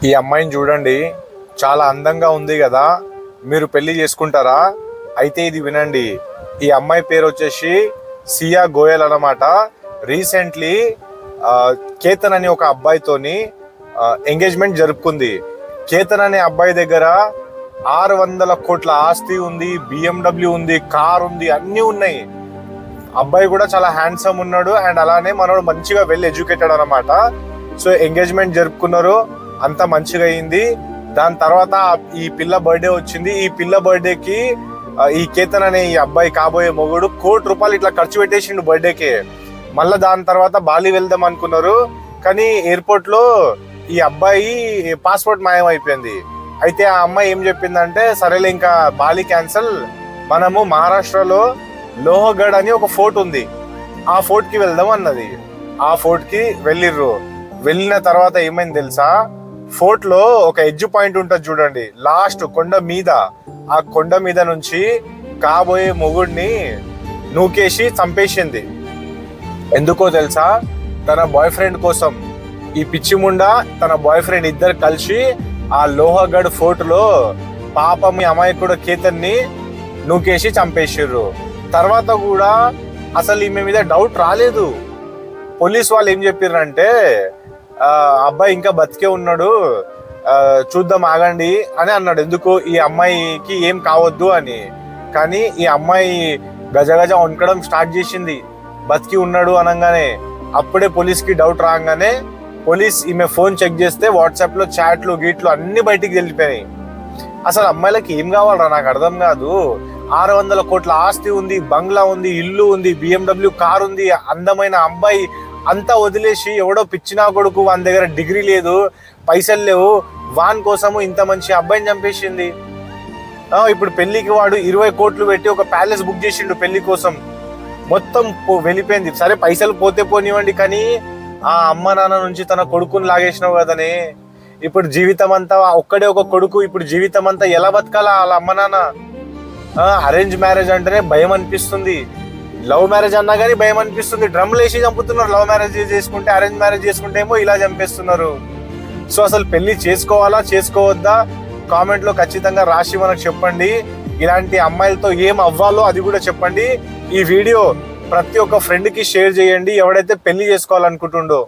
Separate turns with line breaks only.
ఈ అమ్మాయిని చూడండి, చాలా అందంగా ఉంది కదా. మీరు పెళ్లి చేసుకుంటారా? అయితే ఇది వినండి. ఈ అమ్మాయి పేరు వచ్చేసి సియా గోయల్ అన్నమాట. రీసెంట్లీ కేతన్ అనే ఒక అబ్బాయితోని ఎంగేజ్మెంట్ జరుపుకుంది. కేతన్ అనే అబ్బాయి దగ్గర 600 కోట్ల ఆస్తి ఉంది, బిఎండబ్ల్యూ ఉంది, కార్ ఉంది, అన్నీ ఉన్నాయి. అబ్బాయి కూడా చాలా హ్యాండ్సమ్ ఉన్నాడు, అండ్ అలానే మనోడు మంచిగా వెల్ ఎడ్యుకేటెడ్ అనమాట. సో ఎంగేజ్మెంట్ జరుపుకున్నారు, అంతా మంచిగా అయింది. దాని తర్వాత ఈ పిల్ల బర్త్డే వచ్చింది. ఈ పిల్ల బర్త్డేకి ఈ కేతన్ అనే ఈ అబ్బాయి కాబోయే మొగుడు ₹1,00,00,000 ఇట్లా ఖర్చు పెట్టేసిండు బర్త్డేకి. మళ్ళీ దాని తర్వాత బాలి వెళ్దాం అనుకున్నారు, కానీ ఎయిర్పోర్ట్ లో ఈ అబ్బాయి పాస్పోర్ట్ మాయం అయిపోయింది. అయితే ఆ అమ్మాయి ఏం చెప్పిందంటే, సరేలే ఇంకా బాలి క్యాన్సల్, మనము మహారాష్ట్రలో లోహగఢ్ అని ఒక ఫోర్ట్ ఉంది, ఆ ఫోర్ట్ కి వెళ్దాం అన్నది. ఆ ఫోర్ట్ కి వెళ్ళిర్రు. వెళ్ళిన తర్వాత ఏమైంది తెలుసా? ఫోర్ట్ లో ఒక ఎడ్జ్ పాయింట్ ఉంటుంది చూడండి, లాస్ట్ కొండ మీద. ఆ కొండ మీద నుంచి కాబోయే మొగుడిని నూకేసి చంపేసింది. ఎందుకో తెలుసా? తన బాయ్ ఫ్రెండ్ కోసం. ఈ పిచ్చి ముండా తన బాయ్ ఫ్రెండ్ ఇద్దరు కలిసి ఆ లోహగఢ్ ఫోర్ట్ లో పాపం ఈ అమాయకుడు కేతన్ ని నూకేసి చంపేసిర్రు. తర్వాత కూడా అసలు ఈమె మీద డౌట్ రాలేదు. పోలీస్ వాళ్ళు ఏం చెప్పారంటే, అబ్బాయి ఇంకా బతికే ఉన్నాడు, చూద్దాం ఆగండి అని అన్నాడు. ఎందుకు? ఈ అమ్మాయికి ఏం కావద్దు అని. కానీ ఈ అమ్మాయి గజగజ వణకడం స్టార్ట్ చేసింది బతికి ఉన్నాడు అనగానే. అప్పుడే పోలీస్ కి డౌట్ రాగానే పోలీస్ ఈమె ఫోన్ చెక్ చేస్తే వాట్సాప్ లో చాట్లు గీట్లు అన్ని బయటికి వెళ్ళిపోయినాయి. అసలు అమ్మాయిలకి ఏం కావాలరా నాకు అర్థం కాదు. 600 కోట్ల ఆస్తి ఉంది, బంగ్లా ఉంది, ఇల్లు ఉంది, బిఎండబ్ల్యూ కార్ ఉంది, అందమైన అబ్బాయి, అంతా వదిలేసి ఎవడో పిచ్చినా కొడుకు, వాని దగ్గర డిగ్రీ లేదు, పైసలు లేవు, వాన్ కోసము ఇంత మంచి అబ్బాయిని చంపేసింది. ఇప్పుడు పెళ్లికి వాడు 20 కోట్లు పెట్టి ఒక ప్యాలెస్ బుక్ చేసిండు పెళ్లి కోసం. మొత్తం వెళ్ళిపోయింది. సరే పైసలు పోతే పోనివ్వండి, కానీ ఆ అమ్మ నాన్న నుంచి తన కొడుకుని లాగేసినావు కదనే. ఇప్పుడు జీవితం అంతా ఒక్కడే ఒక కొడుకు, ఇప్పుడు జీవితం అంతా ఎలా బతకాలా వాళ్ళ అమ్మ నాన్న? అరేంజ్ మ్యారేజ్ అంటేనే భయం అనిపిస్తుంది, లవ్ మ్యారేజ్ అన్నా కానీ భయం అనిపిస్తుంది. డ్రమ్లు వేసి చంపుతున్నారు. లవ్ మ్యారేజ్ చేసుకుంటే, అరేంజ్ మ్యారేజ్ చేసుకుంటే ఏమో ఇలా చంపేస్తున్నారు. సో అసలు పెళ్లి చేసుకోవాలా చేసుకోవద్దా? కామెంట్ లో ఖచ్చితంగా రాసి మనకు చెప్పండి. ఇలాంటి అమ్మాయిలతో ఏం అవ్వాలో అది కూడా చెప్పండి. ఈ వీడియో ప్రతి ఒక్క ఫ్రెండ్ కి షేర్ చేయండి, ఎవడైతే పెళ్లి చేసుకోవాలనుకుంటుండో.